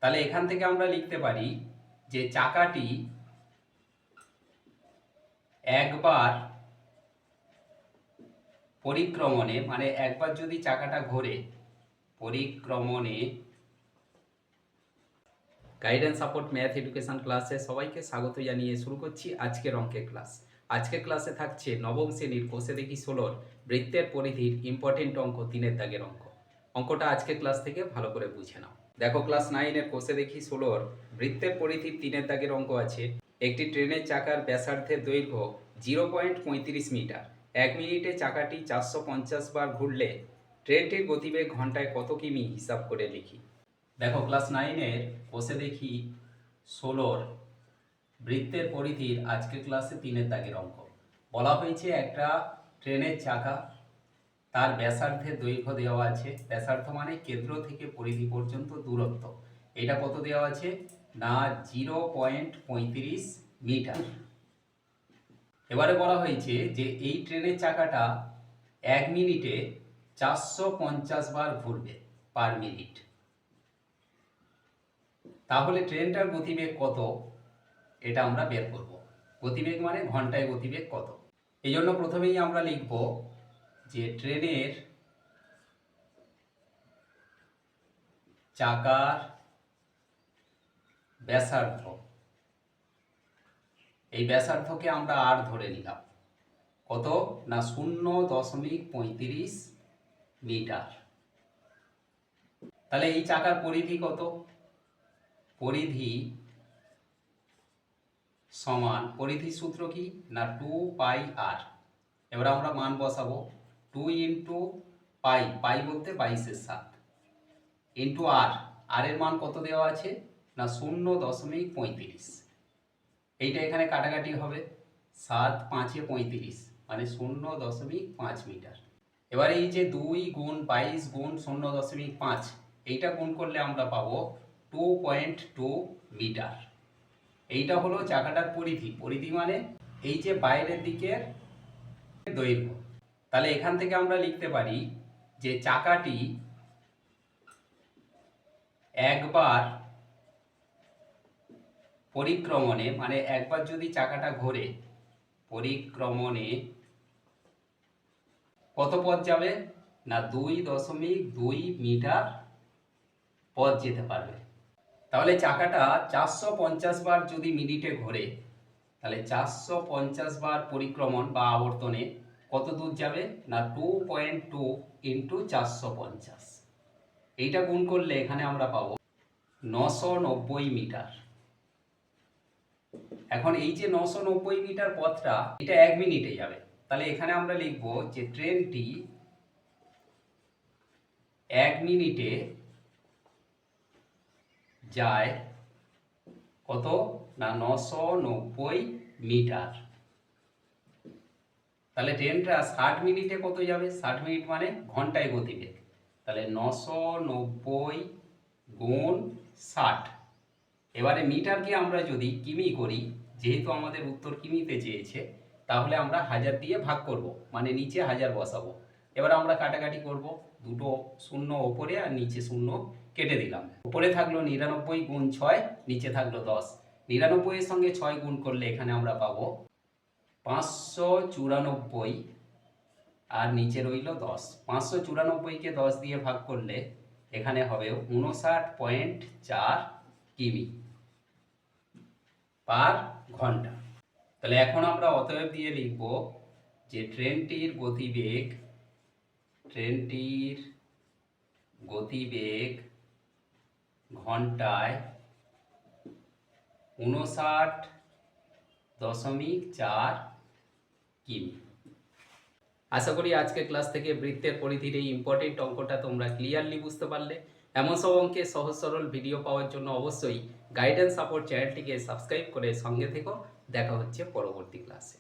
তাহলে এখান থেকে আমরা লিখতে পারি যে চাকাটি একবার পরিক্রমণে, মানে একবার যদি চাকাটা ঘোরে পরিক্রমণে। গাইডেন্স সাপোর্ট ম্যাথ এডুকেশন ক্লাসে সবাইকে স্বাগত জানিয়ে শুরু করছি আজকের অঙ্কের ক্লাস। আজকের ক্লাসে থাকছে নবম শ্রেণীর কোষে দেখি 16 বৃত্তের পরিধির ইম্পর্টেন্ট অঙ্ক 3 দাগের অঙ্ক। অঙ্কটা আজকের ক্লাস থেকে ভালো করে বুঝে নাও। দেখো, ক্লাস 9-এর কোষে দেখি 16 বৃত্তের পরিধির 3 দাগের অঙ্ক আছে। একটি ট্রেনের চাকার ব্যাসার্ধের দৈর্ঘ্য 0.35 মিটার। 1 মিনিটে চাকাটি 450 বার ঘুরলে ট্রেনটির গতিবেগ ঘন্টায় কত কিমি হিসাব করে লিখি। দেখো, ক্লাস 9-এর কোষে দেখি 16 বৃত্তের পরিধির আজকের ক্লাসে 3 দাগের অঙ্ক। বলা হয়েছে একটা ট্রেনের চাকা, তার ব্যাসার্ধের দৈর্ঘ্য দেওয়া আছে। ব্যাসার্ধ মানে কেন্দ্র থেকে পরিধি পর্যন্ত দূরত্ব। এটা কত দেওয়া আছে না 0.35 মিটার। এবারে বলা হয়েছে যে এই ট্রেনের চাকাটা 1 মিনিটে 450 বার ঘুরবে পার মিনিট। তাহলে ট্রেনটার গতিবেগ কত এটা আমরা বের করব। গতিবেগ মানে ঘন্টায় গতিবেগ কত। এই জন্য প্রথমেই আমরা লিখব যে ট্রেনের চাকার ব্যাসার্ধ, এই ব্যাসার্ধকে আমরা আর ধরে নিলাম কত না 0.35 মিটার। তাহলে এই চাকার পরিধি কত? পরিধি সমান, পরিধি সূত্র কি না 2πr। এবার আমরা মান বসাবো 2 ইন্টু পাই, পাই বলতে 22/7 ইন্টু আর। আর এর মান কত দেওয়া আছে না 0.35। এইটা এখানে কাটাকাটি হবে, 7 5 35 মানে 0.5 মিটার। এবার এই যে 2 গুণ 22 গুণ 0.5 এইটা গুণ করলে আমরা পাবো 2.2 মিটার। এইটা হলো চাকাটার পরিধি। পরিধি মানে এই যে বাইরের দিকের দৈর্ঘ্য। তাহলে এখান থেকে আমরা লিখতে পারি যে চাকাটি একবার পরিক্রমণে, মানে একবার যদি চাকাটা ঘোরে পরিক্রমণে কত পথ যাবে না 2.2 মিটার পথ যেতে পারবে। তাহলে চাকাটা 450 বার যদি মিনিটে ঘোরে, তাহলে 450 বার পরিক্রমণ বা আবর্তনে কত দূর যাবে না 2.2 ইন্টু 450। এইটা গুণ করলে এখানে আমরা পাবো 990 মিটার। এখন এই যে 990 মিটার পথটা, এটা 1 মিনিটে যাবে। তাহলে এখানে আমরা লিখব যে ট্রেনটি 1 মিনিটে যায় কত না 990 মিটার। তাহলে ট্রেনটা 60 মিনিটে কত যাবে? 60 মিনিট মানে ঘন্টায় গতিবেগ। তাহলে 990 গুণ 60। এবারে মিটারকে আমরা যদি কিমি করি, যেহেতু আমাদের উত্তর কিমিতে চেয়েছে, তাহলে আমরা 1000 দিয়ে ভাগ করব, মানে নিচে 1000 বসাবো। এবার আমরা কাটাকাটি করব, দুটো শূন্য ওপরে আর নিচে শূন্য কেটে দিলাম। উপরে থাকলো 99 গুণ 6, নিচে থাকলো 10। 99 এর সঙ্গে 6 গুণ করলে এখানে আমরা পাবো 594 আর নিচে রইল 10। 594কে 10 দিয়ে ভাগ করলে এখানে হবে 59.4 কিমি পার ঘন্টা। তাহলে এখন আমরা অতএব দিয়ে লিখব যে ট্রেনটির গতিবেগ ঘন্টায় 59.4 কিমি। আশা করি আজকের ক্লাস থেকে বৃত্তের পরিধির এই ইম্পর্টেন্ট অঙ্কটা তোমরা ক্লিয়ারলি বুঝতে পারলে। এমন সব অঙ্কে সহজ সরল ভিডিও পাওয়ার জন্য অবশ্যই গাইডেন্স সাপোর্ট চ্যানেলটিকে সাবস্ক্রাইব করে সঙ্গে থেকো। দেখা হচ্ছে পরবর্তী ক্লাসে।